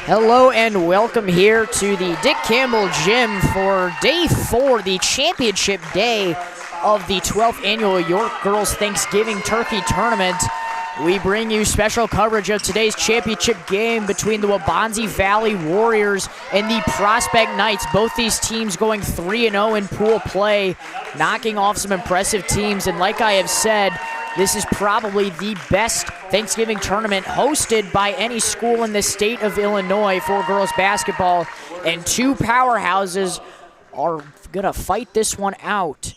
Hello and welcome here to the Dick Campbell Gym for Day 4, the championship day of the 12th annual York Girls Thanksgiving Turkey Tournament. We bring you special coverage of today's championship game between the Waubonsie Valley Warriors and the Prospect Knights. Both these teams going 3-0 in pool play, knocking off some impressive teams. And like I have said, this is probably the best Thanksgiving tournament hosted by any school in the state of Illinois for girls basketball. And two powerhouses are gonna fight this one out.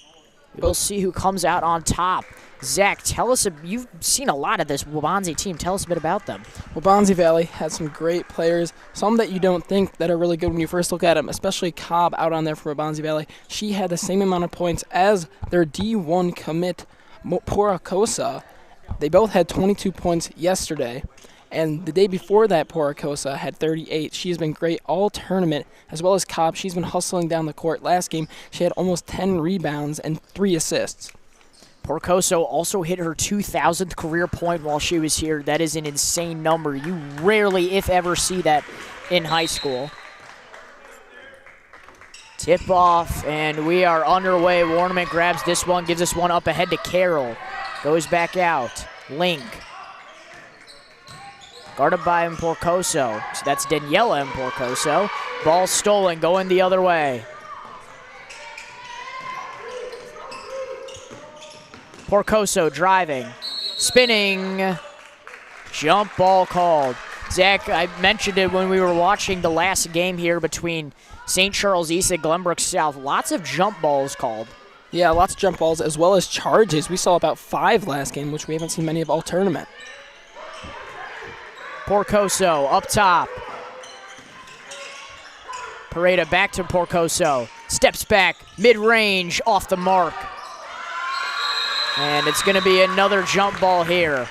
We'll see who comes out on top. Zach, tell us, you've seen a lot of this Waubonsie team. Tell us a bit about them. Waubonsie Valley has some great players, some that you don't think that are really good when you first look at them, especially Cobb out on there for Waubonsie Valley. She had the same amount of points as their D1 commit, Poracosa. They both had 22 points yesterday, and the day before that, Poracosa had 38. She's been great all tournament, as well as Cobb. She's been hustling down the court. Last game, she had almost 10 rebounds and 3 assists. Poracosa also hit her 2,000th career point while she was here. That is an insane number. You rarely, if ever, see that in high school. Tip off, and we are underway. Warnament grabs this one, gives this one up ahead to Carroll. Goes back out. Link. Guarded by Porcoso. So that's Daniela Porcoso. Ball stolen, going the other way. Porcoso driving, spinning, jump ball called. Zach, I mentioned it when we were watching the last game here between St. Charles East and Glenbrook South. Lots of jump balls called. Yeah, lots of jump balls as well as charges. We saw about 5 last game, which we haven't seen many of all tournament. Porcoso up top. Pareda back to Porcoso. Steps back, mid-range, off the mark. And it's going to be another jump ball here.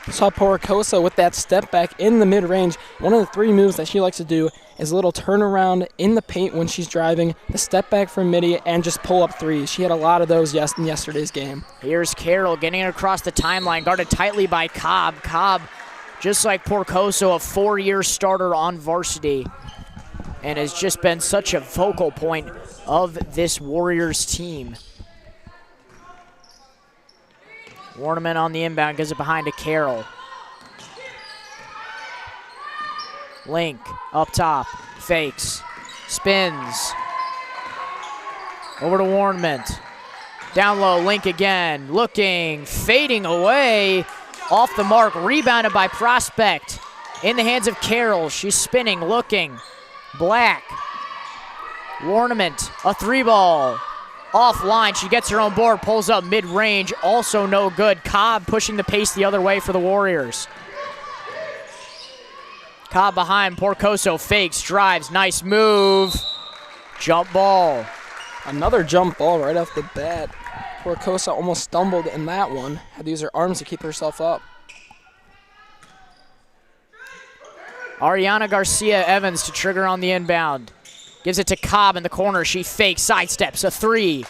Saw Poracosa with that step back in the mid-range. One of the 3 moves that she likes to do is a little turnaround in the paint when she's driving, the step back from midi, and just pull up threes. She had a lot of those in yesterday's game. Here's Carroll getting it across the timeline, guarded tightly by Cobb. Cobb, just like Porcoso, a 4-year starter on varsity, and has just been such a focal point of this Warriors team. Warnament on the inbound, gives it behind to Carroll. Link, up top, fakes, spins. Over to Warnament. Down low, Link again, looking, fading away. Off the mark, rebounded by Prospect. In the hands of Carroll, she's spinning, looking. Black. Warnament, a 3-ball. Offline, she gets her own board, pulls up mid-range, also no good. Cobb pushing the pace the other way for the Warriors. Cobb behind, Porcoso fakes, drives, nice move. Jump ball. Another jump ball right off the bat. Porcosa almost stumbled in that one. Had to use her arms to keep herself up. Ariana Garcia Evans to trigger on the inbound. Gives it to Cobb in the corner. She fakes, sidesteps, a 3.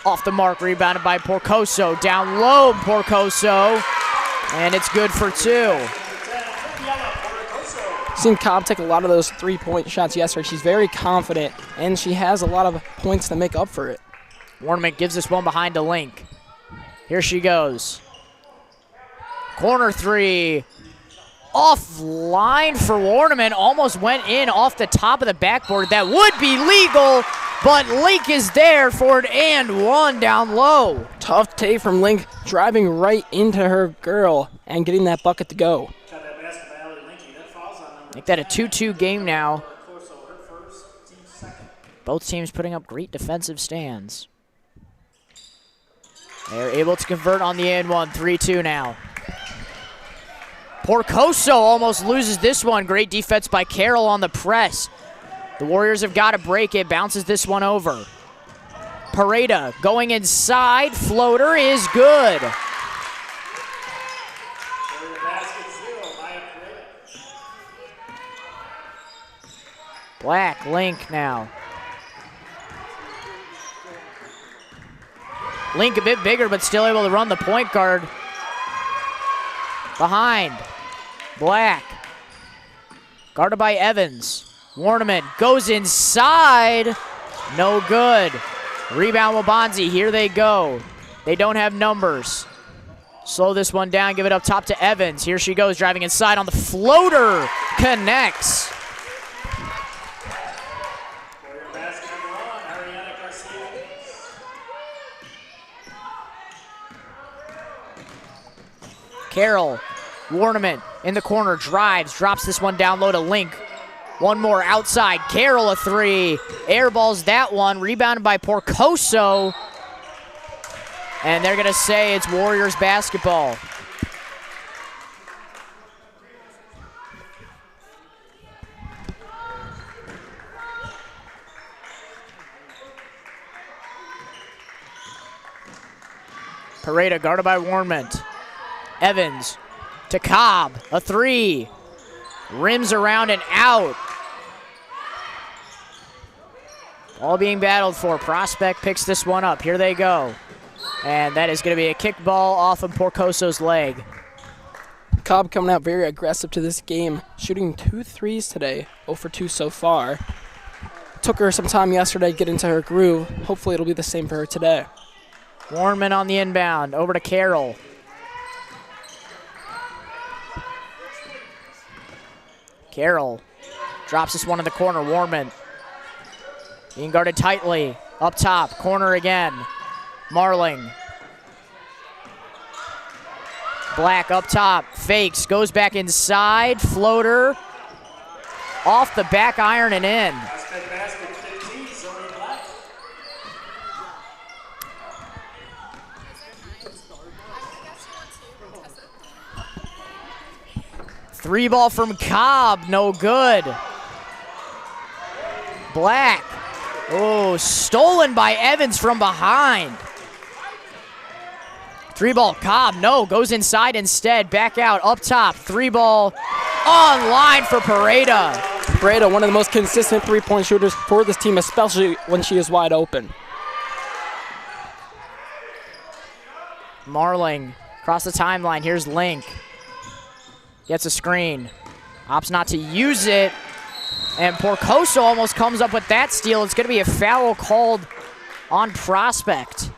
Off the mark, rebounded by Porcoso. Down low, Porcoso. And it's good for 2. Seen Cobb take a lot of those 3-point shots yesterday. She's very confident, and she has a lot of points to make up for it. Warnament gives this one behind to Link. Here she goes. Corner 3. Offline for Warnament, almost went in off the top of the backboard. That would be legal, but Link is there for an and 1 down low. Tough take from Link, driving right into her girl and getting that bucket to go. Make that a 2-2 game now. Both teams putting up great defensive stands. They're able to convert on the and 1, 3-2 now. Porcoso almost loses this one. Great defense by Carroll on the press. The Warriors have got to break it. Bounces this one over. Pareda going inside. Floater is good. Black, Link now. Link a bit bigger, but still able to run the point guard. Behind. Black. Guarded by Evans. Warnament goes inside. No good. Rebound Waubonsie. Here they go. They don't have numbers. Slow this one down. Give it up top to Evans. Here she goes, driving inside on the floater. Connects. Carroll, Warnament in the corner, drives, drops this one down low to Link. One more outside, Carroll a three. Airballs that one, rebounded by Porcoso. And they're gonna say it's Warriors basketball. Pareda guarded by Warnament. Evans to Cobb, a three. Rims around and out. All being battled for. Prospect picks this one up. Here they go. And that is going to be a kick ball off of Porcoso's leg. Cobb coming out very aggressive to this game, shooting 2 threes today, 0 for 2 so far. Took her some time yesterday to get into her groove. Hopefully it'll be the same for her today. Warnman on the inbound, over to Carroll. Carroll drops this one in the corner. Warnman being guarded tightly. Up top, corner again. Marling. Black up top, fakes, goes back inside, floater. Off the back iron and in. Three ball from Cobb, no good. Black. Oh, stolen by Evans from behind. Three ball, Cobb, no, goes inside instead. Back out, up top, three ball, on line for Pareda. Pareda, one of the most consistent three-point shooters for this team, especially when she is wide open. Marling across the timeline, here's Link. Gets a screen, opts not to use it, and Porcoso almost comes up with that steal. It's gonna be a foul called on Prospect.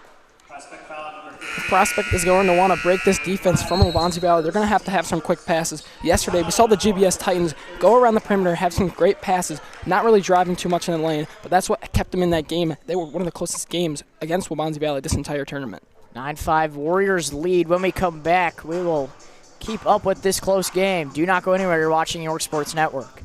Prospect is going to want to break this defense from Waubonsie Valley. They're going to have some quick passes. Yesterday, we saw the GBS Titans go around the perimeter, have some great passes, not really driving too much in the lane, but that's what kept them in that game. They were one of the closest games against Waubonsie Valley this entire tournament. 9-5 Warriors lead. When we come back, we will keep up with this close game. Do not go anywhere. You're watching York Sports Network.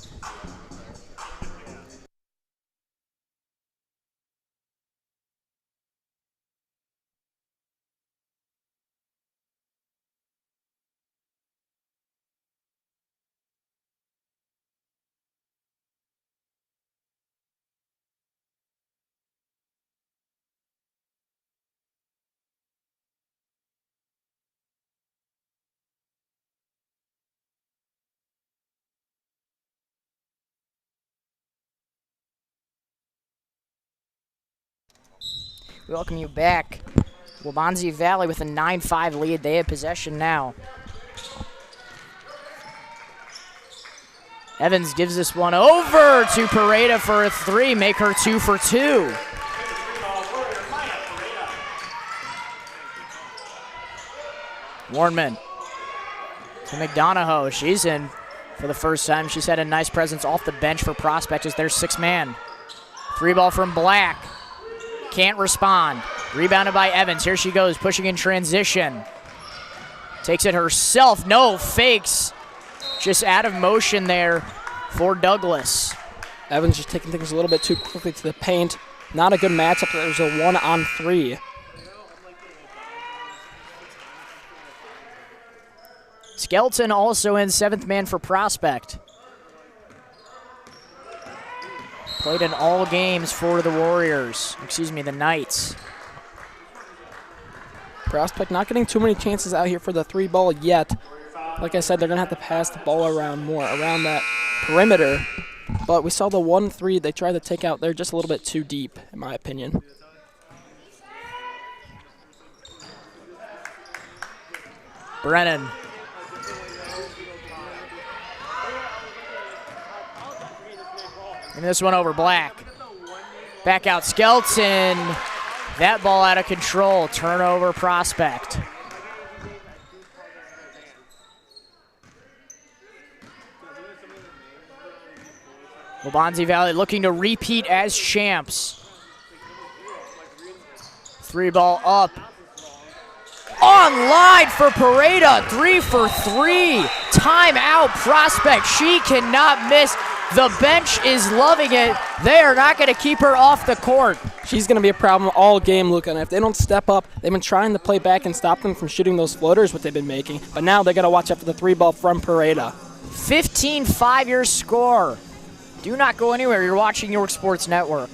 We welcome you back. Waubonsie Valley with a 9-5 lead. They have possession now. Evans gives this one over to Pareda for a three, make her 2 for 2. Warnman to McDonough. She's in for the first time. She's had a nice presence off the bench for Prospect as their sixth man. Three ball from Black. Can't respond. Rebounded by Evans. Here she goes, pushing in transition. Takes it herself. No, fakes. Just out of motion there for Douglas. Evans just taking things a little bit too quickly to the paint. Not a good matchup. There's a 1-on-3. Skelton also in, seventh man for Prospect. Played in all games for the Warriors. Excuse me, the Knights. Prospect not getting too many chances out here for the three ball yet. Like I said, they're going to have to pass the ball around more, around that perimeter. But we saw the 1-3 they tried to take out there just a little bit too deep, in my opinion. Brennan. And this one over Black. Back out Skelton. That ball out of control. Turnover Prospect. Waubonsie Valley looking to repeat as champs. 3-ball up. Online for Pareda. 3 for 3. Timeout Prospect. She cannot miss. The bench is loving it. They are not going to keep her off the court. She's going to be a problem all game, Luca. And if they don't step up, they've been trying to play back and stop them from shooting those floaters, what they've been making. But now they got to watch out for the 3-ball from Pareda. 15-5 your score. Do not go anywhere. You're watching York Sports Network.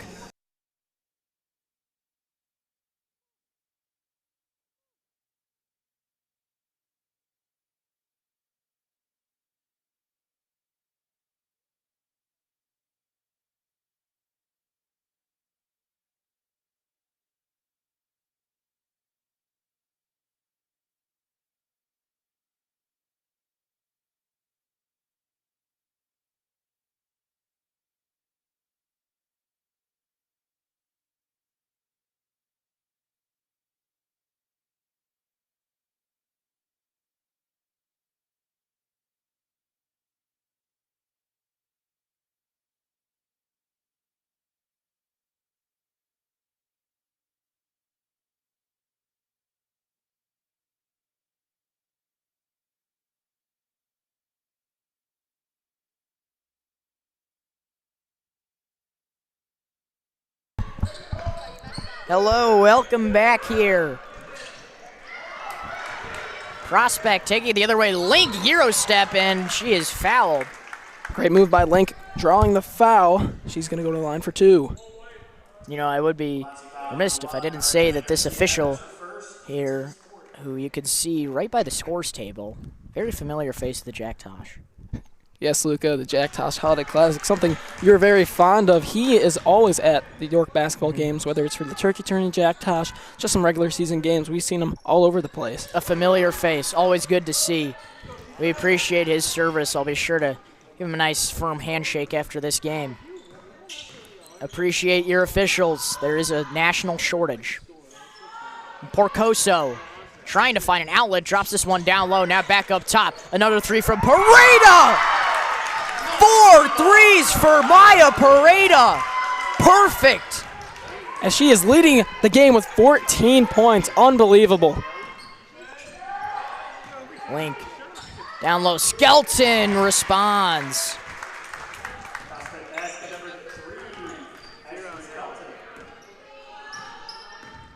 Hello, welcome back here. Prospect taking it the other way. Link Euro step, and she is fouled. Great move by Link, drawing the foul. She's going to go to the line for 2. You know, I would be remiss if I didn't say that this official here, who you can see right by the scores table, very familiar face of the Jack Tosh. Yes, Luca, the Jack Tosh Holiday Classic, something you're very fond of. He is always at the York basketball games, whether it's for the Turkey Tourney, Jack Tosh, just some regular season games. We've seen him all over the place. A familiar face, always good to see. We appreciate his service. I'll be sure to give him a nice firm handshake after this game. Appreciate your officials. There is a national shortage. Porcoso trying to find an outlet, drops this one down low, now back up top. Another 3 from Pareda! 4 threes for Maya Pareda. Perfect. As she is leading the game with 14 points. Unbelievable. Link down low. Skelton responds.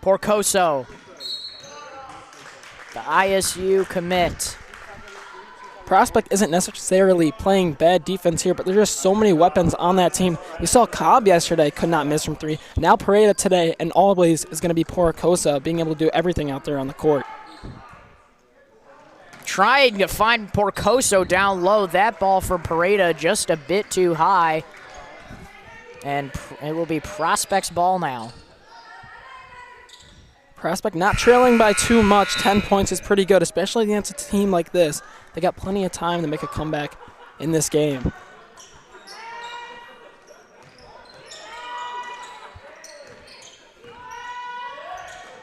Porcoso. The ISU commit. Prospect isn't necessarily playing bad defense here, but there's just so many weapons on that team. You saw Cobb yesterday, could not miss from 3. Now Pareda today, and always is going to be Porcoso, being able to do everything out there on the court. Trying to find Porcoso down low. That ball from Pareda just a bit too high. And it will be Prospect's ball now. Prospect not trailing by too much. 10 points is pretty good, especially against a team like this. They got plenty of time to make a comeback in this game.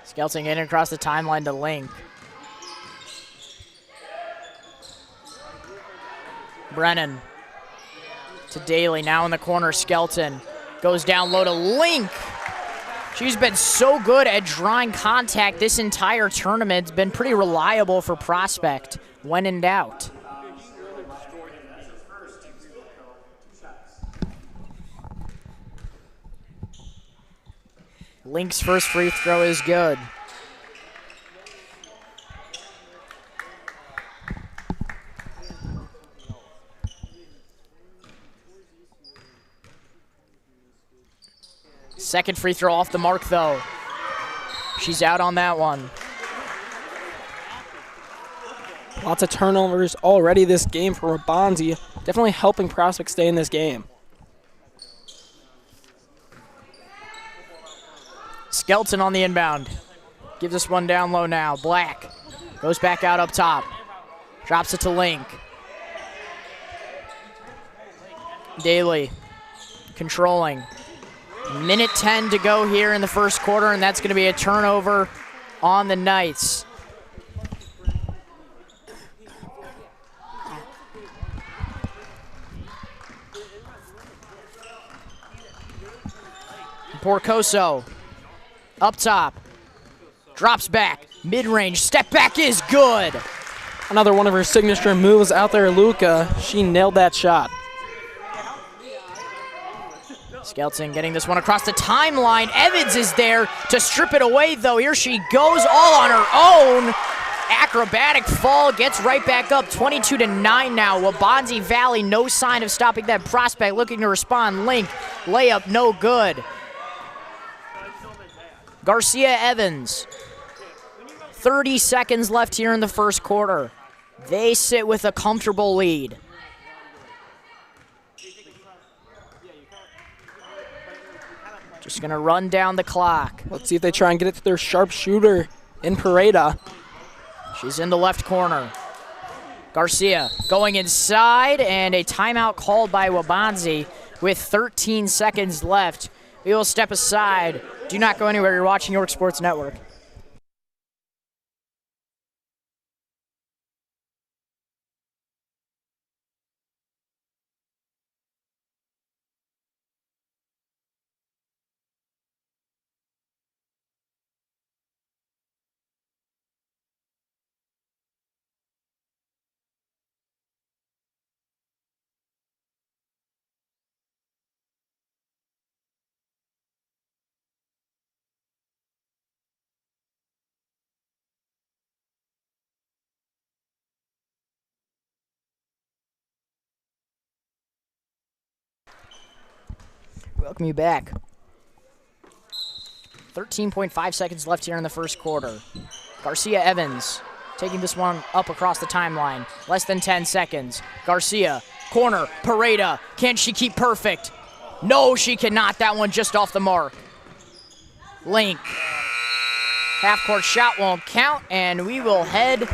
Skelton in across the timeline to Link. Brennan to Daly, now in the corner. Skelton goes down low to Link. She's been so good at drawing contact this entire tournament. It's been pretty reliable for Prospect when in doubt. Link's first free throw is good. Second free throw off the mark, though. She's out on that one. Lots of turnovers already this game for Waubonsie. Definitely helping Prospect stay in this game. Skelton on the inbound. Gives us one down low now. Black goes back out up top. Drops it to Link. Daly controlling. Minute 10 to go here in the first quarter, and that's going to be a turnover on the Knights. Porcoso up top, drops back, mid-range, step back is good. Another one of her signature moves out there, Luca. She nailed that shot. Skelton getting this one across the timeline. Evans is there to strip it away, though. Here she goes all on her own. Acrobatic fall, gets right back up, 22-9 now. Waubonsie Valley, no sign of stopping that prospect, looking to respond. Link, layup, no good. Garcia Evans, 30 seconds left here in the first quarter. They sit with a comfortable lead. Just gonna run down the clock. Let's see if they try and get it to their sharpshooter in Pareda. She's in the left corner. Garcia going inside, and a timeout called by Waubonsie with 13 seconds left. We will step aside. Do not go anywhere. You're watching York Sports Network. Welcome you back. 13.5 seconds left here in the first quarter. Garcia Evans taking this one up across the timeline. Less than 10 seconds. Garcia, corner, Pareda. Can she keep perfect? No, she cannot. That one just off the mark. Link. Half-court shot won't count, and we will head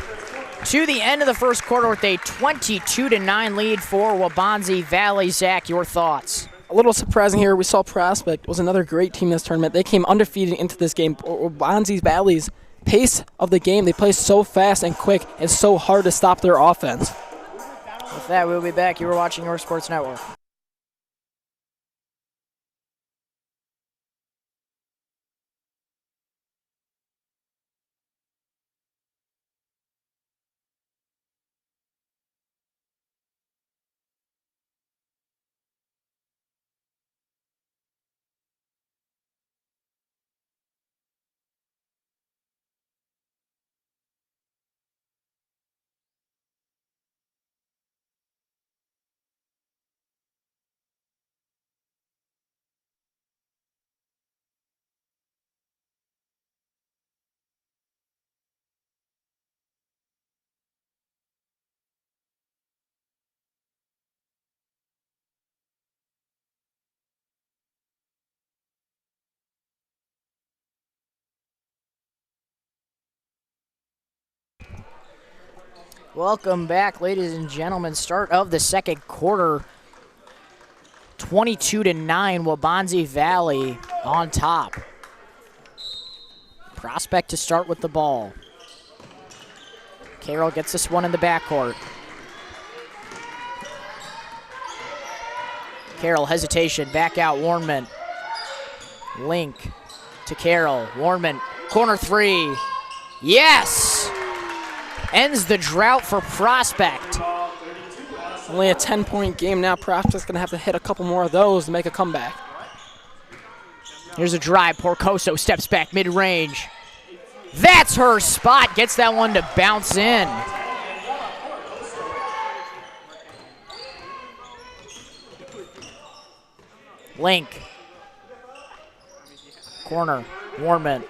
to the end of the first quarter with a 22-9 lead for Waubonsie Valley. Zach, your thoughts? A little surprising here, we saw Prospect was another great team in this tournament. They came undefeated into this game. Waubonsie Valley's pace of the game, they play so fast and quick, it's so hard to stop their offense. With that, we'll be back. You were watching York Sports Network. Welcome back, ladies and gentlemen. Start of the second quarter. 22-9, Waubonsie Valley on top. Prospect to start with the ball. Carroll gets this one in the backcourt. Carroll, hesitation, back out, Warnman. Link to Carroll, Warnman, corner three. Yes! Ends the drought for Prospect. Only a 10-point game now. Prospect's going to have to hit a couple more of those to make a comeback. Here's a drive. Porcoso steps back mid-range. That's her spot. Gets that one to bounce in. Link. Corner. Warman.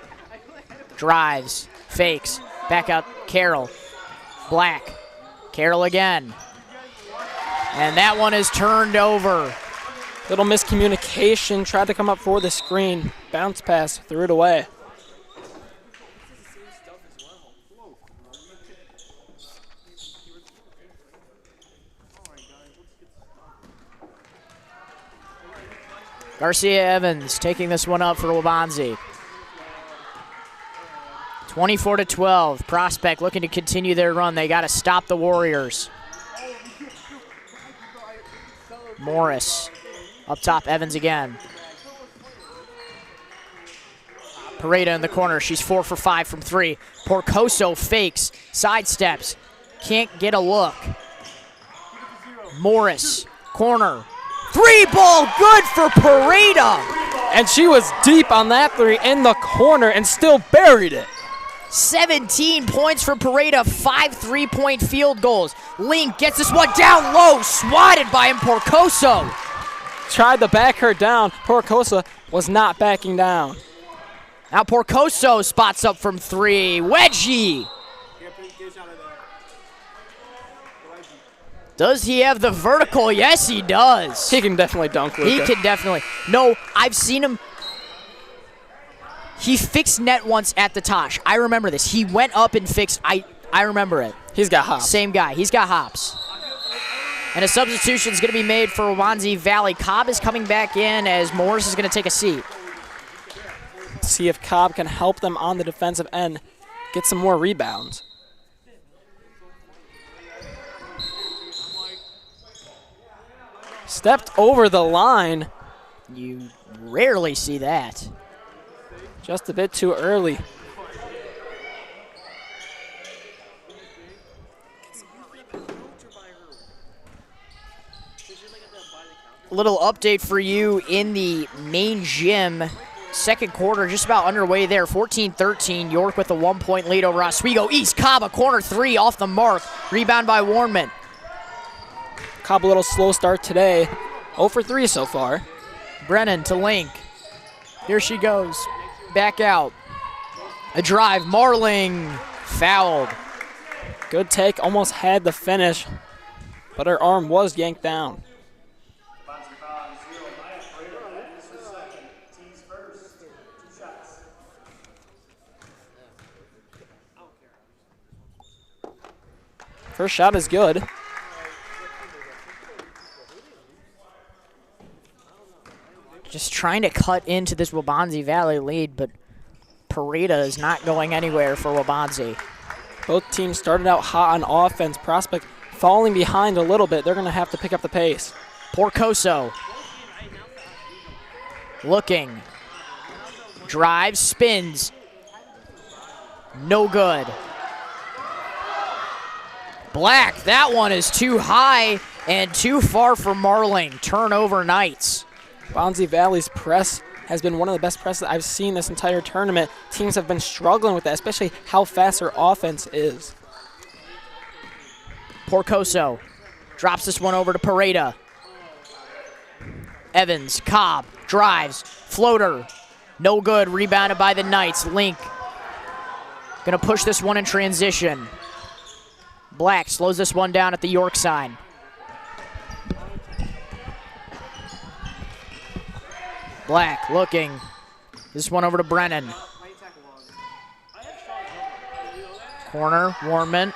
Drives. Fakes. Back out. Carroll. Black. Carroll again. And that one is turned over. Little miscommunication. Tried to come up for the screen. Bounce pass. Threw it away. Garcia Evans taking this one up for Waubonsie. 24-12. Prospect looking to continue their run. They got to stop the Warriors. Morris up top. Evans again. Pareda in the corner. She's 4 for 5 from 3. Porcoso fakes, sidesteps, can't get a look. Morris, corner. 3-ball, good for Pareda. And she was deep on that 3 in the corner and still buried it. 17 points for Pareda, 5 3-point field goals. Link gets this one down low, swatted by him, Porcoso. Tried to back her down. Porcoso was not backing down. Now Porcoso spots up from 3. Wedgie. Does he have the vertical? Yes, he does. He can definitely dunk, Luca. He can definitely. No, I've seen him. He fixed net once at the Tosh. I remember this. He went up and fixed. I remember it. He's got hops. Same guy. He's got hops. And a substitution is going to be made for Waubonsie Valley. Cobb is coming back in as Morris is going to take a seat. See if Cobb can help them on the defensive end, get some more rebounds. Stepped over the line. You rarely see that. Just a bit too early. A little update for you in the main gym. Second quarter just about underway there. 14-13. York with a 1-point lead over Oswego East. Cobb, a corner 3 off the mark. Rebound by Warman. Cobb a little slow start today. 0 for 3 so far. Brennan to Link. Here she goes. Back out. A drive. Marling fouled. Good take. Almost had the finish, but her arm was yanked down. First shot is good. Just trying to cut into this Waubonsie Valley lead, but Pareda is not going anywhere for Waubonsie. Both teams started out hot on offense. Prospect falling behind a little bit. They're going to have to pick up the pace. Porcoso. Looking. Drives, spins. No good. Black, that one is too high and too far for Marling. Turnover Knights. Waubonsie Valley's press has been one of the best presses I've seen this entire tournament. Teams have been struggling with that, especially how fast their offense is. Porcoso drops this one over to Pareda. Evans, Cobb, drives, floater, no good, rebounded by the Knights. Link gonna push this one in transition. Black slows this one down at the York side. Black looking. This one over to Brennan. Corner, Warman.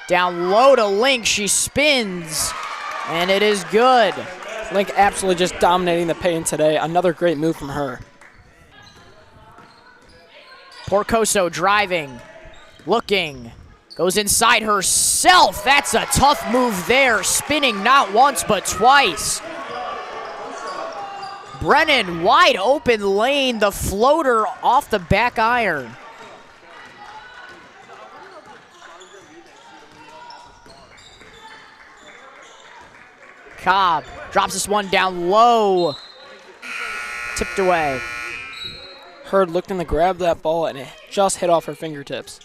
Down low to Link, she spins, and it is good. Link absolutely just dominating the paint today. Another great move from her. Porcoso driving, looking, goes inside herself. That's a tough move there, spinning not once but twice. Brennan, wide open lane, the floater off the back iron. Cobb drops this one down low. Tipped away. Hurd looked in to grab that ball, and it just hit off her fingertips.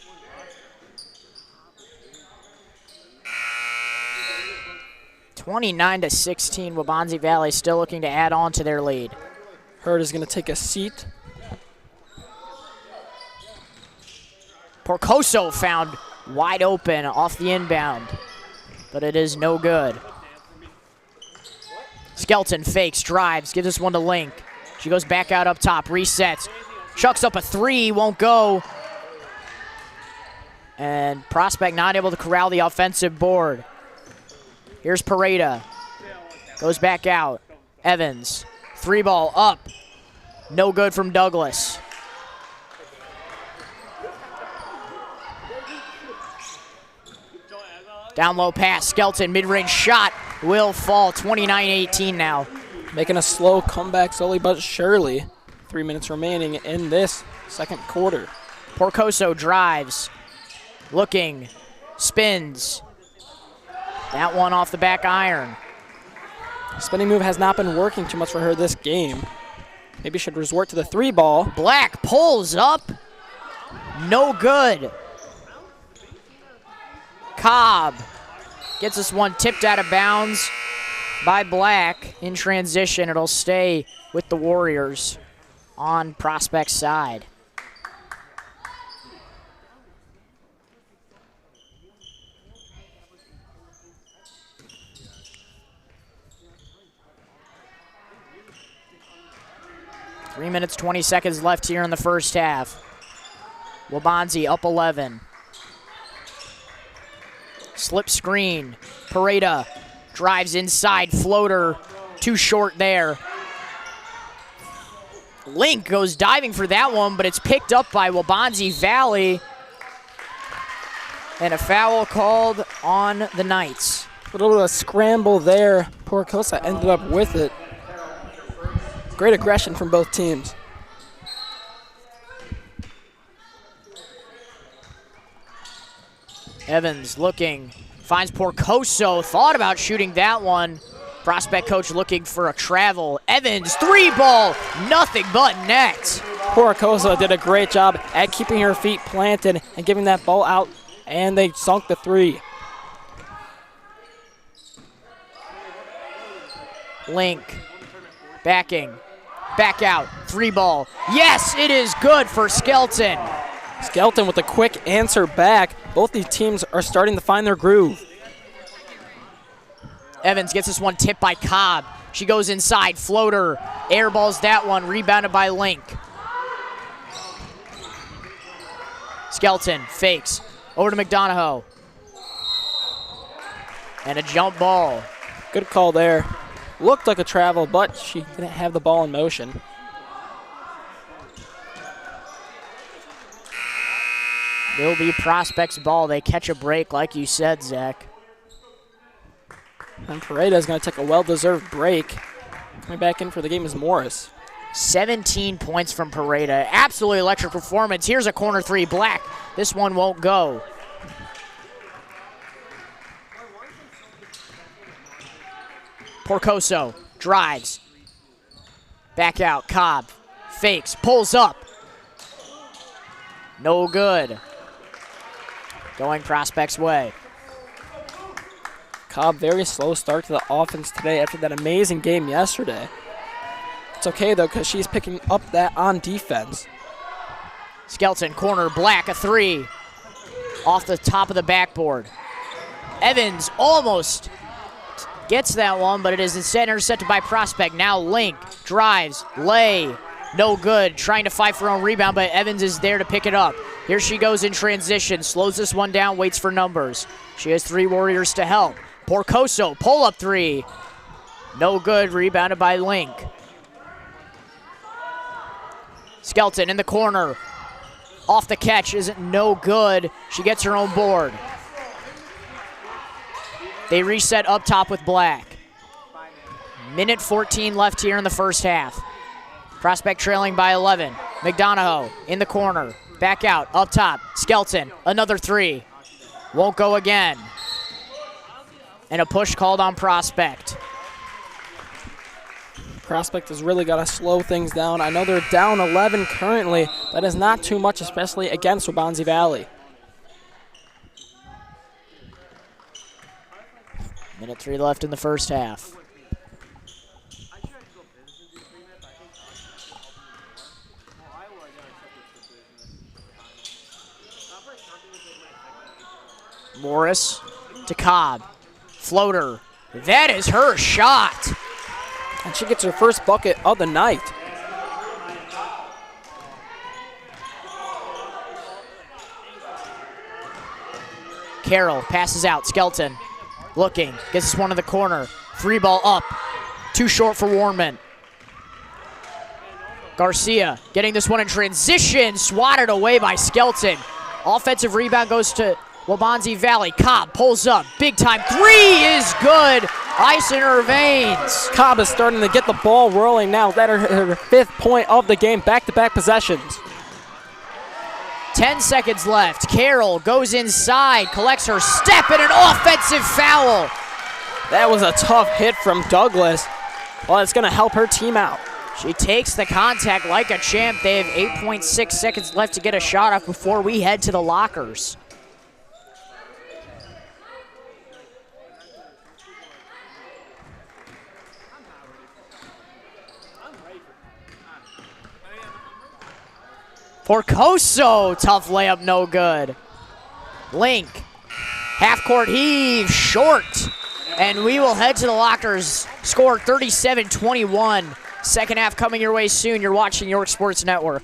(29-16). Waubonsie Valley still looking to add on to their lead. Hurd is going to take a seat. Porcoso found wide open off the inbound, but it is no good. Skelton fakes, drives, gives this one to Link. She goes back out up top, resets, chucks up a 3, won't go. And Prospect not able to corral the offensive board. Here's Pareda. Goes back out. Evans. Three ball up. No good from Douglas. Down low pass, Skelton, mid-range shot will fall, 29-18 now. Making a slow comeback slowly but surely. 3 minutes remaining in this second quarter. Porcoso drives, looking, spins. That one off the back iron. Spinning move has not been working too much for her this game. Maybe should resort to the three ball. Black pulls up, no good. Cobb gets this one tipped out of bounds by Black in transition. It'll stay with the Warriors on Prospect's side. Three minutes, 20 seconds left here in the first half. Waubonsie up 11. Slip screen. Pareda drives inside. Floater too short there. Link goes diving for that one, but it's picked up by Waubonsie Valley. And a foul called on the Knights. A little bit of a scramble there. Porcosa ended up with it. Great aggression from both teams. Evans looking, finds Porcoso, thought about shooting that one. Prospect coach looking for a travel. Evans, three ball, nothing but net. Porcosa did a great job at keeping her feet planted and giving that ball out, and they sunk the three. Link, backing, back out, three ball. Yes, it is good for Skelton. Skelton with a quick answer back. Both these teams are starting to find their groove. Evans gets this one tipped by Cobb. She goes inside, floater, airballs that one, rebounded by Link. Skelton fakes, over to McDonough. And a jump ball. Good call there. Looked like a travel, but she didn't have the ball in motion. Will be Prospect's ball. They catch a break, like you said, Zach. And Pareda's going to take a well-deserved break. Coming back in for the game is Morris. 17 points from Pareda. Absolutely electric performance. Here's a corner three. Black. This one won't go. Porcoso drives. Back out. Cobb fakes. Pulls up. No good. Going Prospect's way. Cobb, very slow start to the offense today after that amazing game yesterday. It's okay, though, because she's picking up that on defense. Skelton, corner, Black, a three. Off the top of the backboard. Evans almost gets that one, but it is instead intercepted by Prospect. Now Link drives, lay, no good. Trying to fight for her own rebound, but Evans is there to pick it up. Here she goes in transition, slows this one down, waits for numbers. She has three Warriors to help. Porcoso, pull-up three. No good, rebounded by Link. Skelton in the corner. Off the catch, isn't no good. She gets her own board. They reset up top with Black. Minute 14 left here in the first half. Prospect trailing by 11. McDonough in the corner. Back out, up top. Skelton, another three. Won't go again. And a push called on Prospect. Prospect has really got to slow things down. I know they're down 11 currently. That is not too much, especially against Waubonsie Valley. Minute 3 left in the first half. Morris to Cobb. Floater. That is her shot. And she gets her first bucket of the night. Carroll passes out. Skelton looking. Gets this one in the corner. Three ball up. Too short for Warman. Garcia getting this one in transition, swatted away by Skelton. Offensive rebound goes to Waubonsie Valley. Cobb pulls up, big time three is good. Ice in her veins. Cobb is starting to get the ball rolling now. That her 5th point of the game, back-to-back possessions. 10 seconds left. Carroll goes inside, collects her step, and an offensive foul. That was a tough hit from Douglas. Well, it's going to help her team out. She takes the contact like a champ. They have 8.6 seconds left to get a shot off before we head to the lockers. For Coso, tough layup, no good. Link, half-court heave, short. And we will head to the lockers. Score 37-21. Second half coming your way soon. You're watching York Sports Network.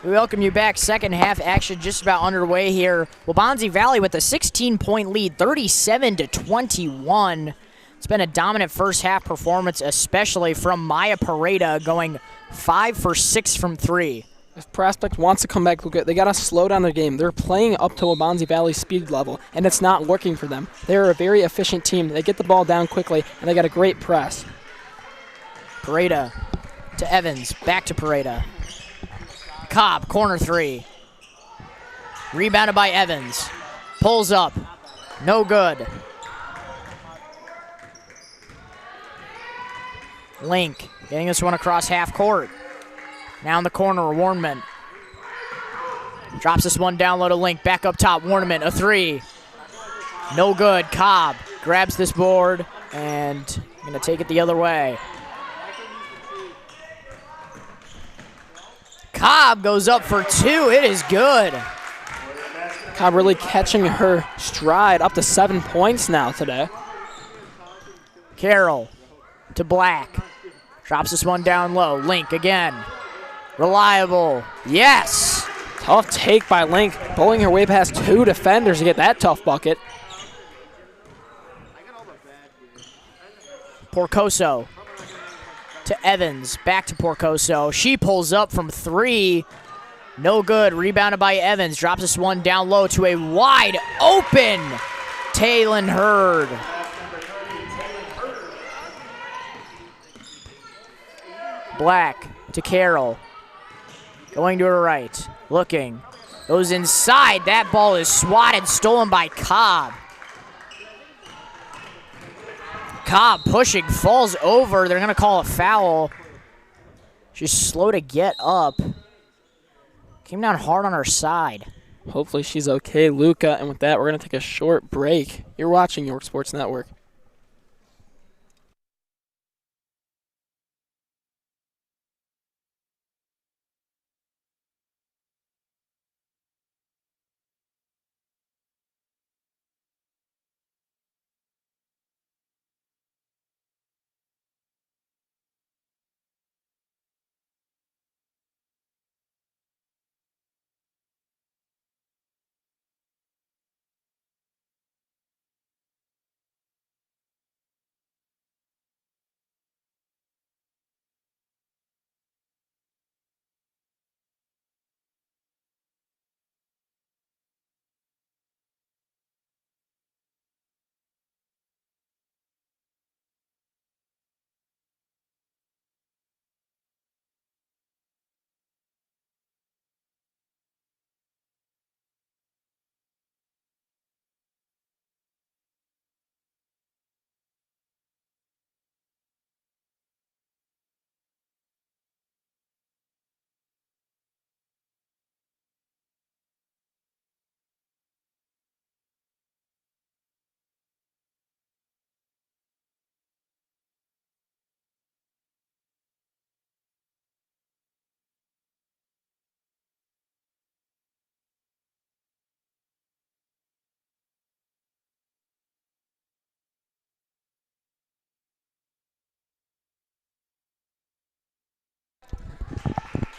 We welcome you back. Second half action just about underway here. Waubonsie Valley with a 16-point lead, 37-21. It's been a dominant first half performance, especially from Maya Pareda, going 5 for 6 from 3. If Prospect wants to come back, Luca, they got to slow down their game. They're playing up to Waubonsie Valley's speed level, and it's not working for them. They're a very efficient team. They get the ball down quickly, and they got a great press. Pareda to Evans, back to Pareda. Cobb, corner 3. Rebounded by Evans. Pulls up. No good. Link getting this one across half court. Now in the corner, Warnman. Drops this one down low to Link. Back up top, Warnman, a 3. No good. Cobb grabs this board and going to take it the other way. Cobb goes up for 2. It is good. Cobb really catching her stride, up to 7 points now today. Carroll to Black. Drops this one down low. Link again. Reliable. Yes. Tough take by Link, pulling her way past 2 defenders to get that tough bucket. Porcoso to Evans. Back to Porcoso. She pulls up from 3. No good. Rebounded by Evans. Drops this one down low to a wide open Taylon Hurd. Black to Carroll. Going to her right. Looking. Goes inside. That ball is swatted. Stolen by Cobb. Cobb pushing. Falls over. They're going to call a foul. She's slow to get up. Came down hard on her side. Hopefully she's okay, Luca. And with that, we're going to take a short break. You're watching York Sports Network.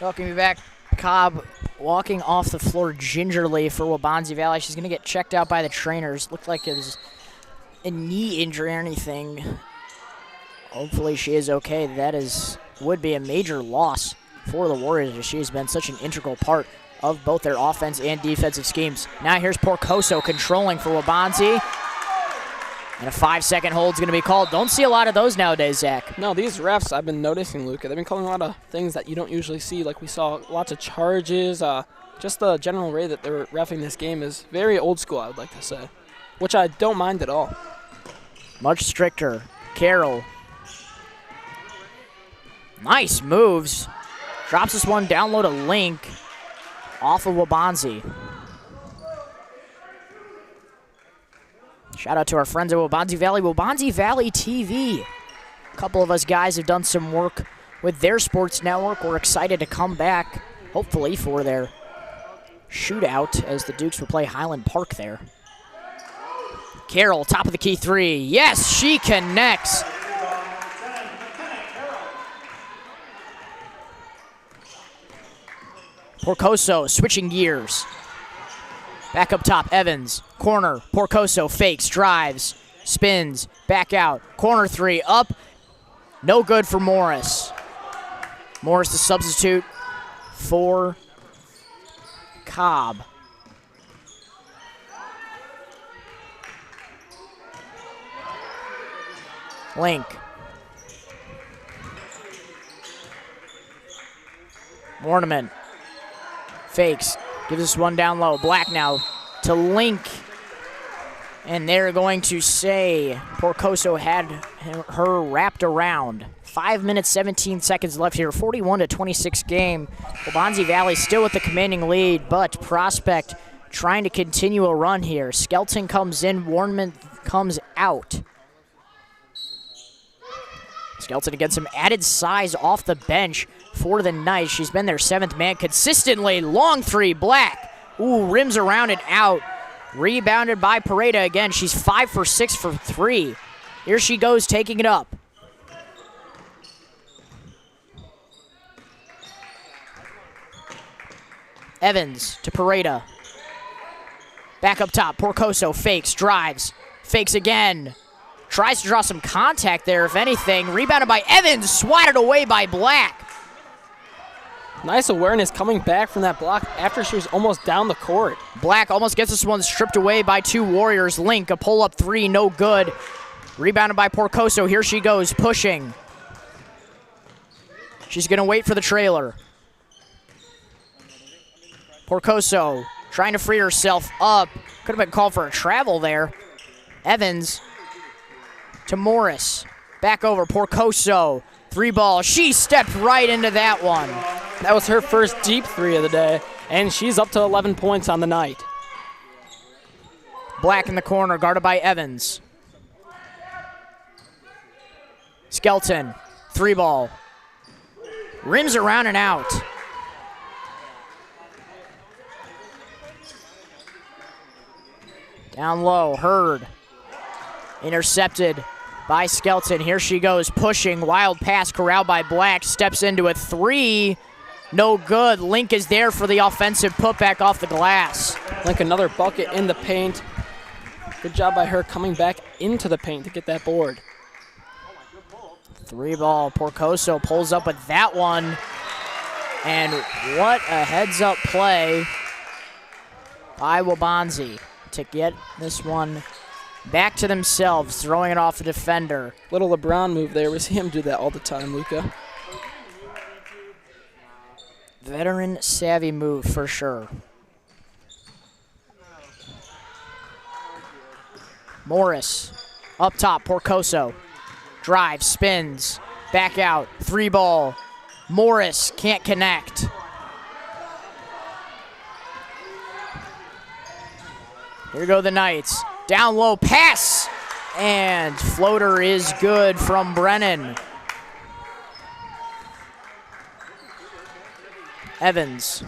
Welcome you back. Cobb walking off the floor gingerly for Waubonsie Valley. She's going to get checked out by the trainers. Looked like it was a knee injury or anything. Hopefully she is okay. That would be a major loss for the Warriors, as she has been such an integral part of both their offense and defensive schemes. Now here's Porcoso controlling for Waubonsie. And a 5-second hold is going to be called. Don't see a lot of those nowadays, Zach. No, these refs, I've been noticing, Luca, they've been calling a lot of things that you don't usually see. Like we saw lots of charges. Just the general way that they're reffing this game is very old school, I would like to say, which I don't mind at all. Much stricter. Carroll. Nice moves. Drops this one down low to Link. Off of Waubonsie. Shout out to our friends at Waubonsie Valley TV. A couple of us guys have done some work with their sports network. We're excited to come back, hopefully, for their shootout as the Dukes will play Highland Park there. Carroll, top of the key 3. Yes, she connects. Porcoso switching gears. Back up top, Evans. Corner, Porcoso fakes, drives, spins, back out. Corner three, up. No good for Morris. Morris the substitute for Cobb. Link. Ornament. Fakes. Gives us one down low. Black now to Link. And they're going to say Porcoso had her wrapped around. 5 minutes, 17 seconds left here. 41-26 game. Waubonsie Valley still with the commanding lead, but Prospect trying to continue a run here. Skelton comes in. Warnman comes out. Skelton against some added size off the bench for the Knights. She's been their seventh man consistently. Long three, Black. Ooh, rims around and out. Rebounded by Pareda again. She's 5 for 6 for 3. Here she goes, taking it up. Evans to Pareda. Back up top, Porcoso fakes, drives, fakes again. Tries to draw some contact there, if anything. Rebounded by Evans, swatted away by Black. Nice awareness coming back from that block after she was almost down the court. Black almost gets this one stripped away by two Warriors. Link, a pull-up three, no good. Rebounded by Porcoso. Here she goes, pushing. She's going to wait for the trailer. Porcoso trying to free herself up. Could have been called for a travel there. Evans to Morris. Back over, Porcoso. Three ball. She stepped right into that one. That was her first deep three of the day, and she's up to 11 points on the night. Black in the corner, guarded by Evans. Skelton, three ball. Rims around and out. Down low, Hurd. Intercepted by Skelton. Here she goes, pushing. Wild pass corralled by Black. Steps into a three. No good. Link is there for the offensive putback off the glass. Link another bucket in the paint. Good job by her coming back into the paint to get that board. Three ball. Porcoso pulls up with that one. And what a heads-up play by Waubonsie to get this one back to themselves, throwing it off the defender. Little LeBron move there. We see him do that all the time, Luca. Veteran savvy move for sure. Morris up top, Porcoso. Drive, spins, back out, three ball. Morris can't connect. Here go the Knights. Down low, pass, and floater is good from Brennan. Evans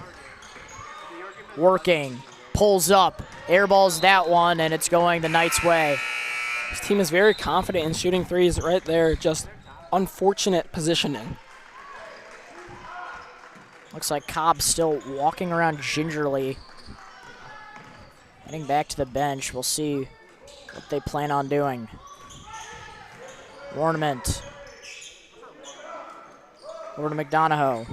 working, pulls up, airballs that one, and it's going the Knights' way. This team is very confident in shooting threes right there, just unfortunate positioning. Looks like Cobb's still walking around gingerly. Heading back to the bench, we'll see what they plan on doing. Ornament. Over to McDonough.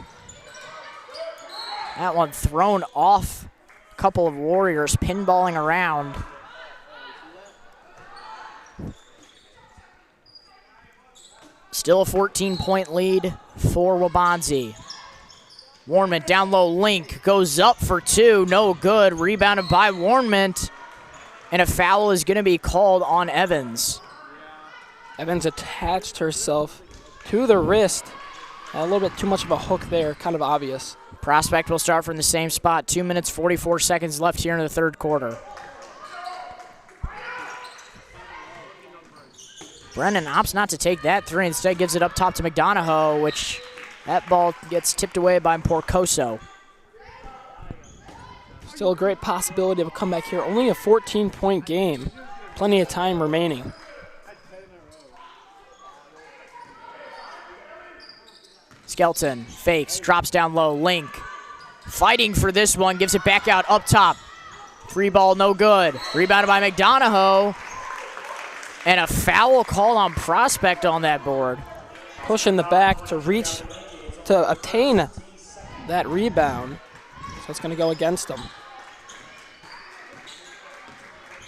That one thrown off a couple of Warriors, pinballing around. Still a 14-point lead for Waubonsie. Warnment down low, Link goes up for two, no good. Rebounded by Warnment, and a foul is going to be called on Evans. Evans attached herself to the wrist. A little bit too much of a hook there, kind of obvious. Prospect will start from the same spot. 2 minutes, 44 seconds left here in the third quarter. Brennan opts not to take that three, instead gives it up top to McDonough, which that ball gets tipped away by Porcoso. Still a great possibility of a comeback here. Only a 14-point game. Plenty of time remaining. Skelton fakes, drops down low, Link fighting for this one, gives it back out up top. Free ball, no good. Rebounded by McDonough. And a foul called on Prospect on that board. Pushing the back to reach, to obtain that rebound. So it's going to go against them.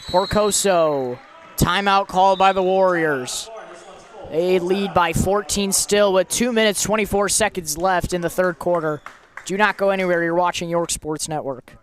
Porcoso, timeout called by the Warriors. They lead by 14 still with 2 minutes, 24 seconds left in the third quarter. Do not go anywhere. You're watching York Sports Network.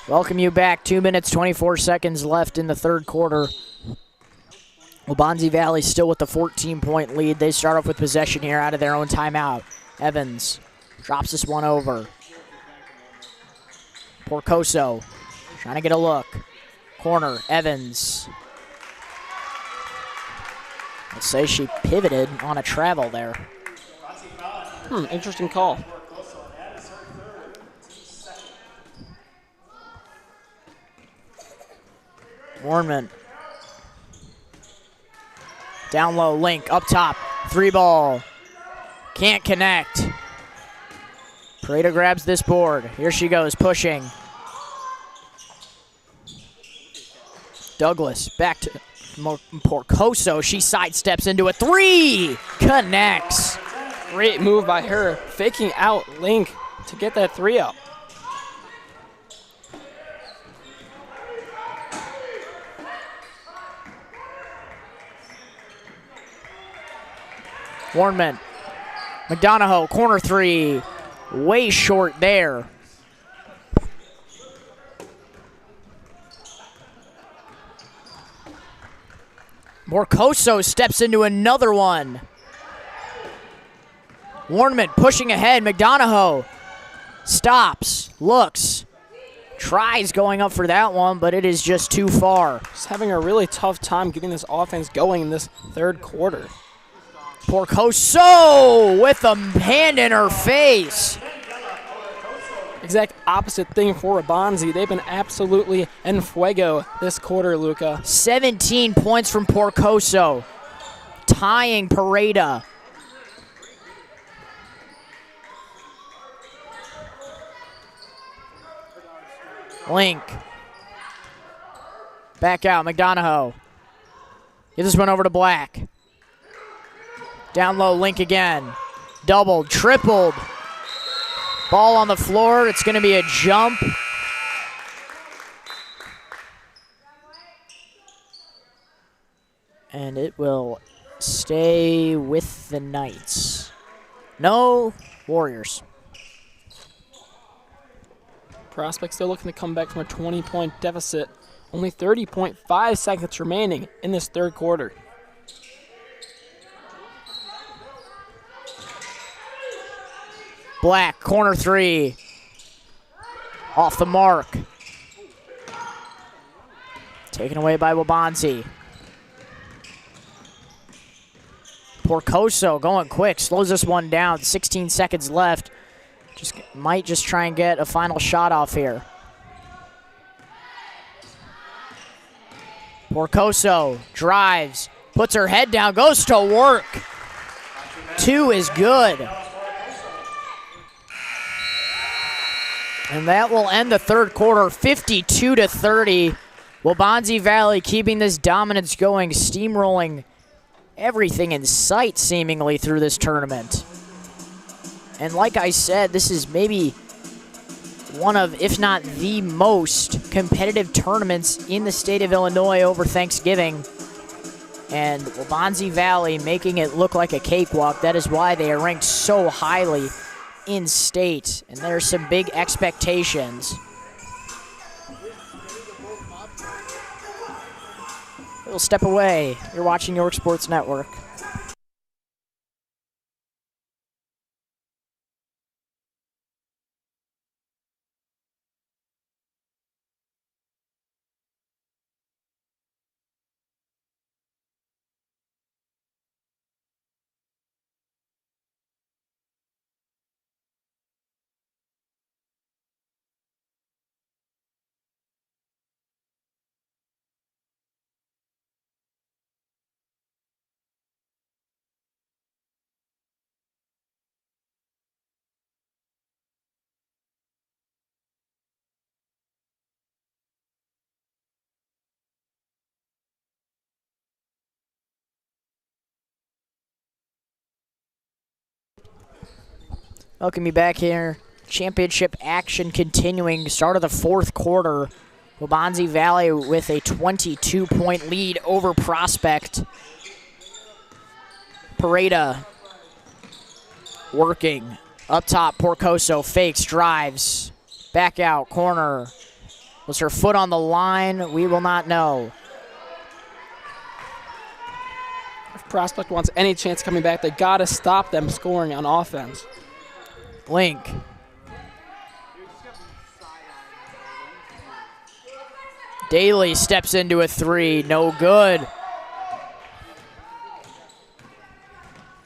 Welcome you back. 2 minutes, 24 seconds left in the third quarter. Waubonsie Valley still with the 14-point lead. They start off with possession here out of their own timeout. Evans drops this one over. Porcoso trying to get a look. Corner, Evans. Let's say she pivoted on a travel there. Interesting call. Warnman. Down low, Link, up top. Three ball. Can't connect. Pareto grabs this board. Here she goes, pushing. Douglas, back to Porcoso. She sidesteps into a three. Connects. Great move by her, faking out Link to get that three up. Warnman. McDonough, corner three. Way short there. Porcoso steps into another one. Warnman pushing ahead. McDonough stops, looks, tries going up for that one, but it is just too far. Just having a really tough time getting this offense going in this third quarter. Porcoso with a hand in her face. Exact opposite thing for Waubonsie. They've been absolutely en fuego this quarter, Luca. 17 points from Porcoso, tying Pareto. Link. Back out, McDonough. Get this one over to Black. Down low, Link again. Doubled, tripled. Ball on the floor. It's going to be a jump. And it will stay with the Knights. No Warriors. Prospects still looking to come back from a 20-point deficit. Only 30.5 seconds remaining in this third quarter. Black, corner three. Off the mark. Taken away by Waubonsie. Porcoso going quick, slows this one down. 16 seconds left. Might just try and get a final shot off here. Porcoso drives, puts her head down, goes to work. Two is good. And that will end the third quarter, 52-30. Waubonsie Valley keeping this dominance going, steamrolling everything in sight seemingly through this tournament. And like I said, this is maybe one of, if not the most competitive tournaments in the state of Illinois over Thanksgiving. And Waubonsie Valley making it look like a cakewalk. That is why they are ranked so highly in state. And there's some big expectations. We'll step away. You're watching York Sports Network. Welcome you back here. Championship action continuing. Start of the fourth quarter. Waubonsie Valley with a 22-point lead over Prospect. Pareda working. Up top, Porcoso fakes, drives. Back out, corner. Was her foot on the line? We will not know. If Prospect wants any chance coming back, they got to stop them scoring on offense. Link. Daly steps into a three, no good.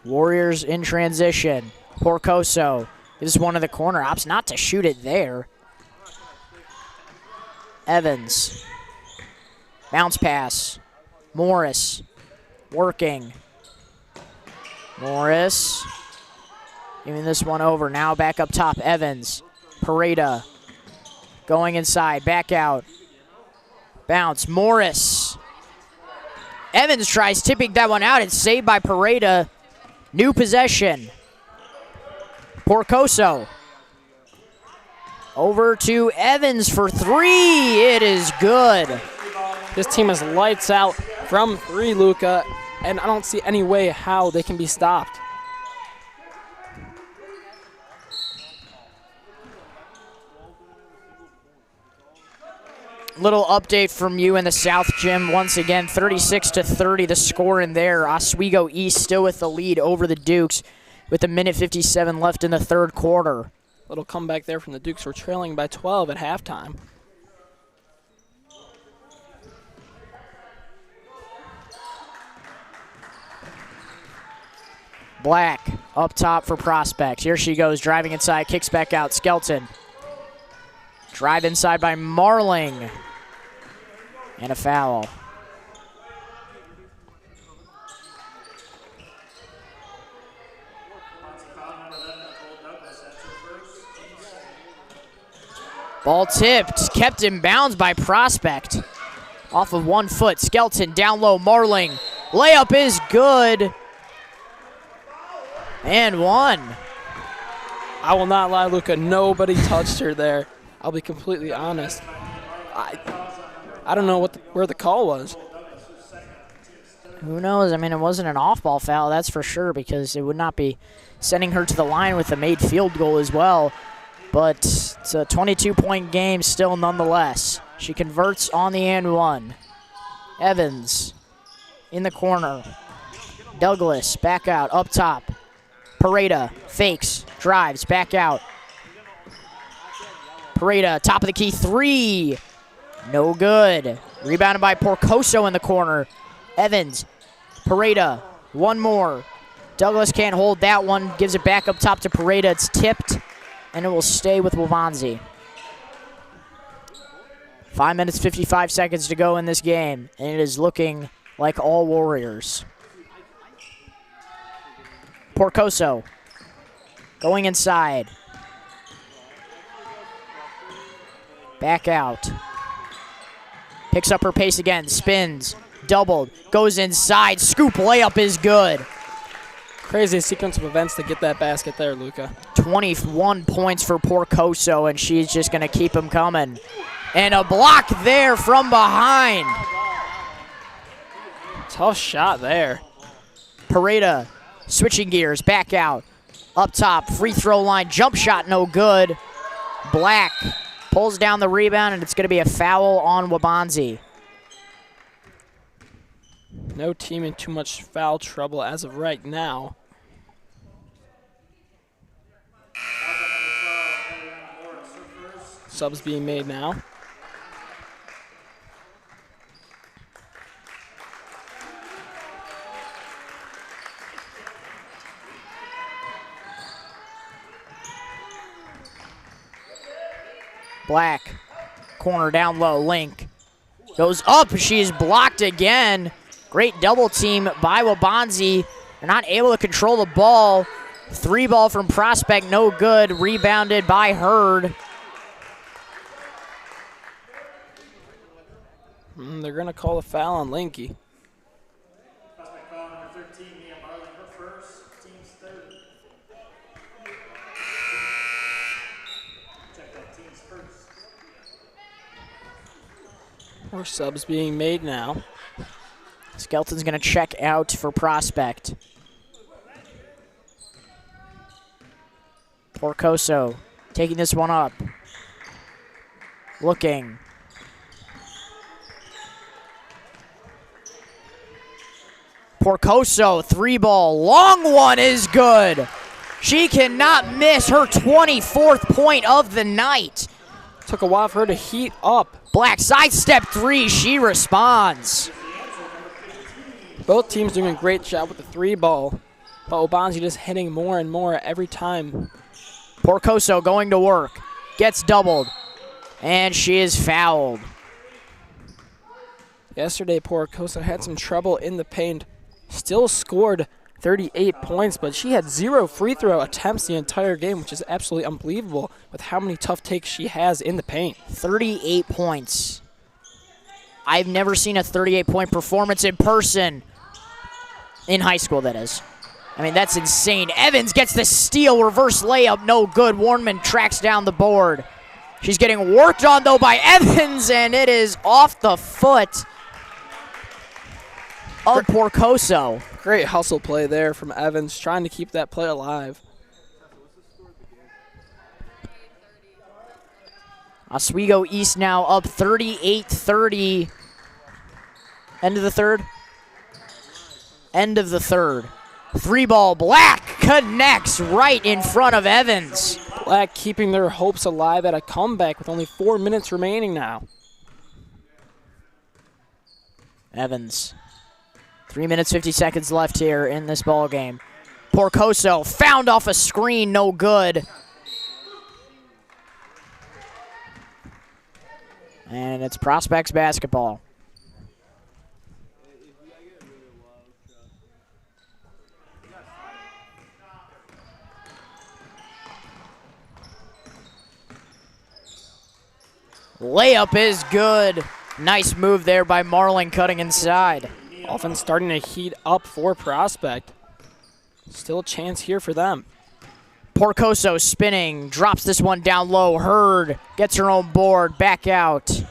Warriors in transition. Porcoso gives one of the corner opts not to shoot it there. Evans. Bounce pass. Morris working. Morris giving this one over. Now back up top, Evans. Pareda going inside, back out. Bounce, Morris. Evans tries tipping that one out. It's saved by Pareda. New possession. Porcoso. Over to Evans for three. It is good. This team is lights out from three, Luca, and I don't see any way how they can be stopped. Little update from you in the South Gym. Once again, 36-30 the score in there. Oswego East still with the lead over the Dukes with a minute 57 left in the third quarter. Little comeback there from the Dukes. We're trailing by 12 at halftime. Black up top for Prospect. Here she goes, driving inside, kicks back out. Skelton. Drive inside by Marling. And a foul. Ball tipped, kept in bounds by Prospect. Off of 1 foot, Skelton down low, Marling. Layup is good. And one. I will not lie, Luca. Nobody touched her there. I'll be completely honest. I don't know where the call was. Who knows? I mean, it wasn't an off-ball foul, that's for sure, because it would not be sending her to the line with a made field goal as well. But it's a 22-point game still nonetheless. She converts on the and one. Evans in the corner. Douglas back out, up top. Pareda fakes, drives, back out. Pareda, top of the key, three. No good. Rebounded by Porcoso in the corner. Evans, Pareda, one more. Douglas can't hold that one, gives it back up top to Pareda. It's tipped, and it will stay with Waubonsie. 5 minutes, 55 seconds to go in this game, and it is looking like all Warriors. Porcoso going inside. Back out. Picks up her pace again, spins, doubled, goes inside, scoop layup is good. Crazy sequence of events to get that basket there, Luca. 21 points for Porcoso, and she's just gonna keep him coming. And a block there from behind. Tough shot there. Pareda switching gears, back out. Up top, free throw line, jump shot no good. Black pulls down the rebound, and it's gonna be a foul on Waubonsie. No team in too much foul trouble as of right now. Subs being made now. Black, corner down low, Link. Goes up, she is blocked again. Great double team by Waubonsie. They're not able to control the ball. 3 ball from Prospect, no good. Rebounded by Hurd. They're going to call a foul on Linky. Prospect foul number 13, Mia Marley, her first, team's third. Check that team's first. More subs being made now. Skelton's gonna check out for Prospect. Porcoso taking this one up. Looking. Porcoso, 3 ball, long one is good. She cannot miss her 24th point of the night. Took a while for her to heat up. Black sidestep 3, she responds. Both teams doing a great job with the 3 ball, but Waubonsie just hitting more and more every time. Porcoso going to work, gets doubled, and she is fouled. Yesterday, Porcoso had some trouble in the paint. Still scored 38 points, but she had 0 free throw attempts the entire game, which is absolutely unbelievable with how many tough takes she has in the paint. 38 points. I've never seen a 38-point performance in person. In high school, that is. I mean, that's insane. Evans gets the steal, reverse layup, no good. Warnman tracks down the board. She's getting worked on, though, by Evans, and it is off the foot of Porcoso. Great hustle play there from Evans, trying to keep that play alive. Oswego East now up 38-30. End of the third? End of the third. 3 ball, Black connects right in front of Evans. Black keeping their hopes alive at a comeback with only 4 minutes remaining now. Evans. 3 minutes, 50 seconds left here in this ball game. Porcoso found off a screen, no good. And it's Prospects basketball. Layup is good. Nice move there by Marling, cutting inside. Offense starting to heat up for Prospect. Still a chance here for them. Porcoso spinning, drops this one down low. Hurd gets her own board, back out.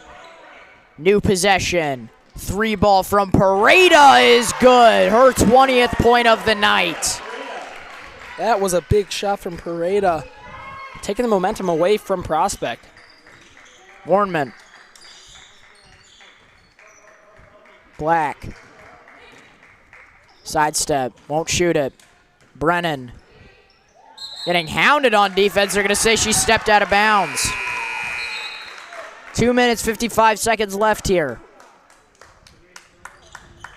New possession. 3 ball from Pareda is good. Her 20th point of the night. That was a big shot from Pareda, taking the momentum away from Prospect. Warnman. Black. Sidestep, won't shoot it. Brennan. Getting hounded on defense. They're going to say she stepped out of bounds. 2 minutes, 55 seconds left here.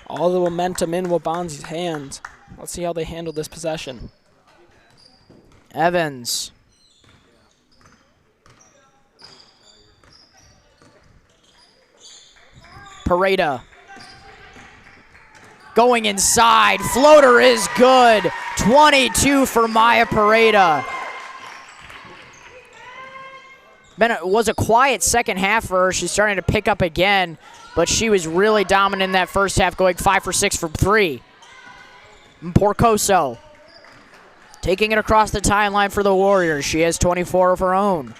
All the momentum in Waubonsie's hands. Let's see how they handle this possession. Evans. Pareda. Going inside. Floater is good. 22 for Maya Pareda. was a quiet second half for her. She's starting to pick up again, but she was really dominant in that first half, going 5 for 6 from 3. Porcoso taking it across the timeline for the Warriors. She has 24 of her own.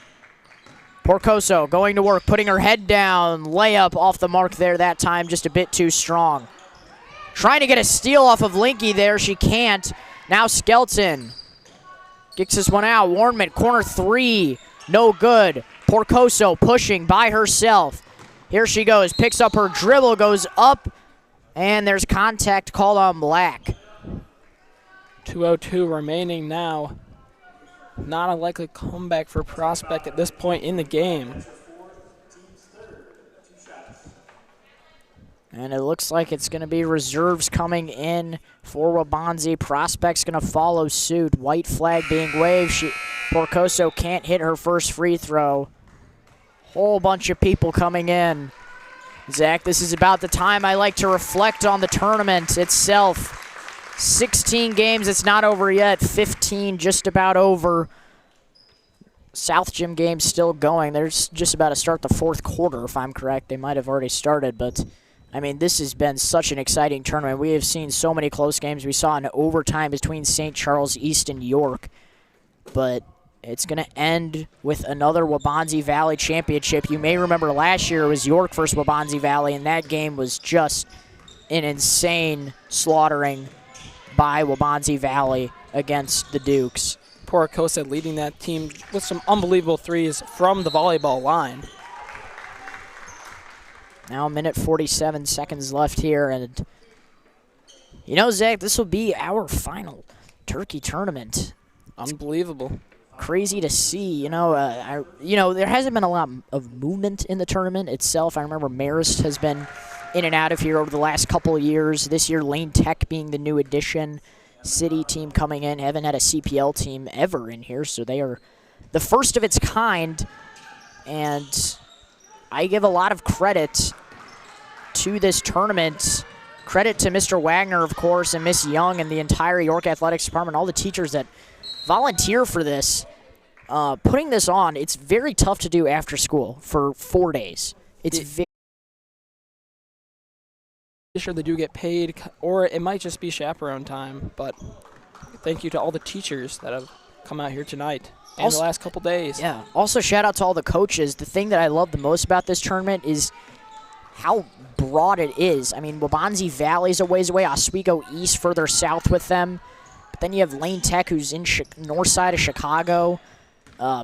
Porcoso going to work, putting her head down. Layup off the mark there that time, just a bit too strong. Trying to get a steal off of Linky there. She can't. Now Skelton kicks this one out. Warnman, corner 3. No good. Porcoso pushing by herself. Here she goes. Picks up her dribble, goes up, and there's contact called on Black. 2:02 remaining now. Not a likely comeback for Prospect at this point in the game. And it looks like it's going to be reserves coming in for Waubonsie. Prospect's going to follow suit. White flag being waved. Porcoso can't hit her first free throw. Whole bunch of people coming in. Zach, this is about the time I like to reflect on the tournament itself. 16 games, it's not over yet. 15 just about over. South Gym game still going. They're just about to start the fourth quarter, if I'm correct. They might have already started, but I mean, this has been such an exciting tournament. We have seen so many close games. We saw an overtime between St. Charles East and York, but it's going to end with another Waubonsie Valley championship. You may remember last year it was York versus Waubonsie Valley, and that game was just an insane slaughtering by Waubonsie Valley against the Dukes. Porcoso leading that team with some unbelievable threes from the volleyball line. Now a minute 47 seconds left here, and you know, Zach, this will be our final Turkey tournament. Unbelievable. Crazy to see. You know, there hasn't been a lot of movement in the tournament itself. I remember Marist has been in and out of here over the last couple of years. This year, Lane Tech being the new addition. City team coming in. Haven't had a CPL team ever in here, so they are the first of its kind. And I give a lot of credit to this tournament. Credit to Mr. Wagner, of course, and Miss Young and the entire York Athletics Department, all the teachers that volunteer for this. Putting this on, it's very tough to do after school for 4 days. It's very sure they do get paid, or it might just be chaperone time, but thank you to all the teachers that have come out here tonight and the last couple days. Yeah. Also, shout out to all the coaches. The thing that I love the most about this tournament is how broad it is. I mean, Waubonsie Valley's a ways away, Oswego East further south with them. But then you have Lane Tech, who's in north side of Chicago.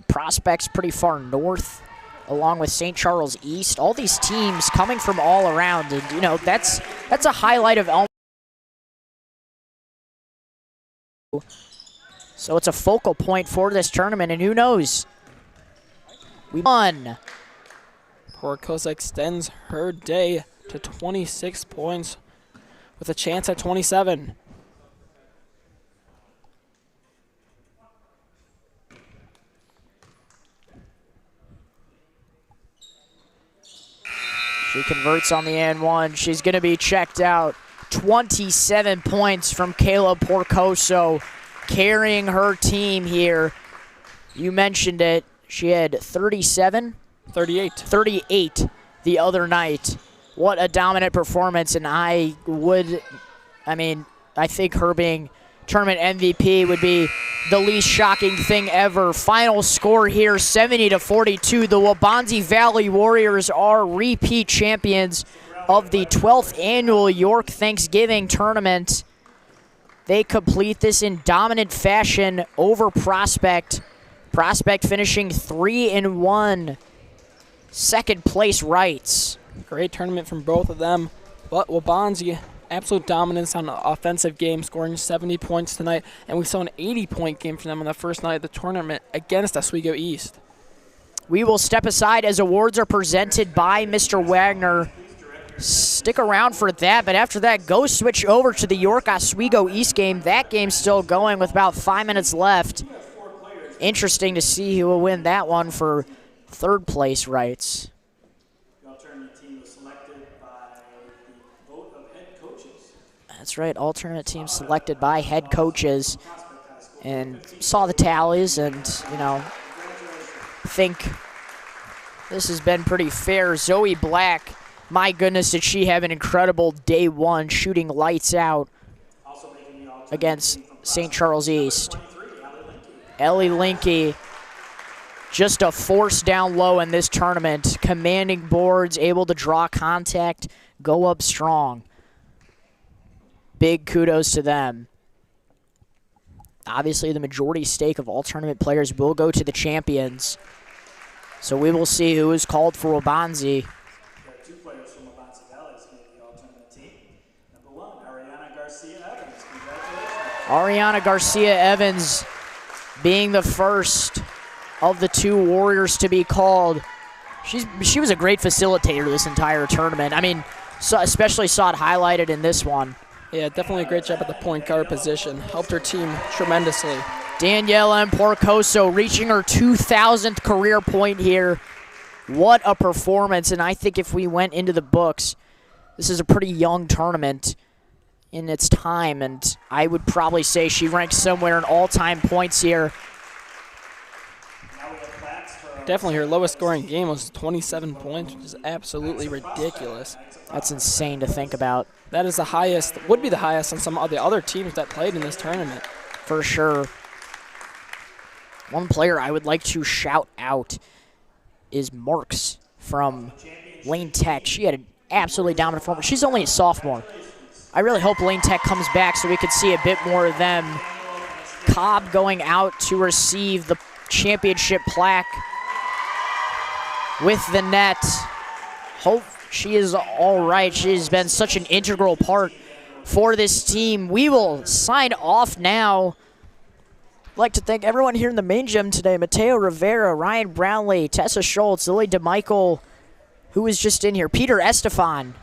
Prospect's pretty far north, along with St. Charles East. All these teams coming from all around, and you know, that's a highlight of Elm. So it's a focal point for this tournament, and who knows? We won. Porcoso extends her day to 26 points with a chance at 27. She converts on the and one. She's going to be checked out. 27 points from Kayla Porcoso, carrying her team here. You mentioned it. She had 38 the other night. What a dominant performance, and I think her being tournament MVP would be the least shocking thing ever. Final score here, 70-42. The Waubonsie Valley Warriors are repeat champions of the 12th annual York Thanksgiving tournament. They complete this in dominant fashion over Prospect. Prospect finishing 3-1. Second place rights. Great tournament from both of them, but Waubonsie, absolute dominance on the offensive game, scoring 70 points tonight, and we saw an 80-point game from them on the first night of the tournament against Oswego East. We will step aside as awards are presented by Mr. Wagner. Stick around for that, but after that, go switch over to the York Oswego East game. That game's still going with about 5 minutes left. Interesting to see who will win that one for third place rights. That's right, alternate team selected by head coaches, and saw the tallies and, you know, think This has been pretty fair. Zoe Black, my goodness, did she have an incredible day one, shooting lights out against St. Charles East. Ellie Linke, just a force down low in this tournament. Commanding boards, able to draw contact, go up strong. Big kudos to them. Obviously, the majority stake of all tournament players will go to the champions. So we will see who is called for Waubonsie. Two players from Waubonsie Valley made the all-tournament team. Number 1, Ariana Garcia-Evans. Congratulations. Ariana Garcia-Evans being the first of the 2 Warriors to be called. She was a great facilitator this entire tournament. I mean, especially saw it highlighted in this one. Yeah, definitely a great job at the point guard position. Helped her team tremendously. Danielle M. Porcoso reaching her 2,000th career point here. What a performance, and I think if we went into the books, this is a pretty young tournament in its time, and I would probably say she ranks somewhere in all-time points here. Definitely her lowest scoring game was 27 points, which is absolutely ridiculous. That's insane to think about. That is the highest, would be the highest on some of the other teams that played in this tournament. For sure. One player I would like to shout out is Marks from Lane Tech. She had an absolutely dominant performance. She's only a sophomore. I really hope Lane Tech comes back so we could see a bit more of them. Cobb going out to receive the championship plaque with the net. Hope she is all right. She has been such an integral part for this team. We will sign off now. I'd like to thank everyone here in the main gym today. Mateo Rivera, Ryan Brownlee, Tessa Schultz, Lily DeMichael, who was just in here, Peter Estefan,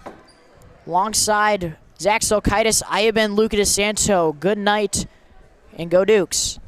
alongside Zach Silkaitis, I have been Luca DeSanto. Good night and go Dukes.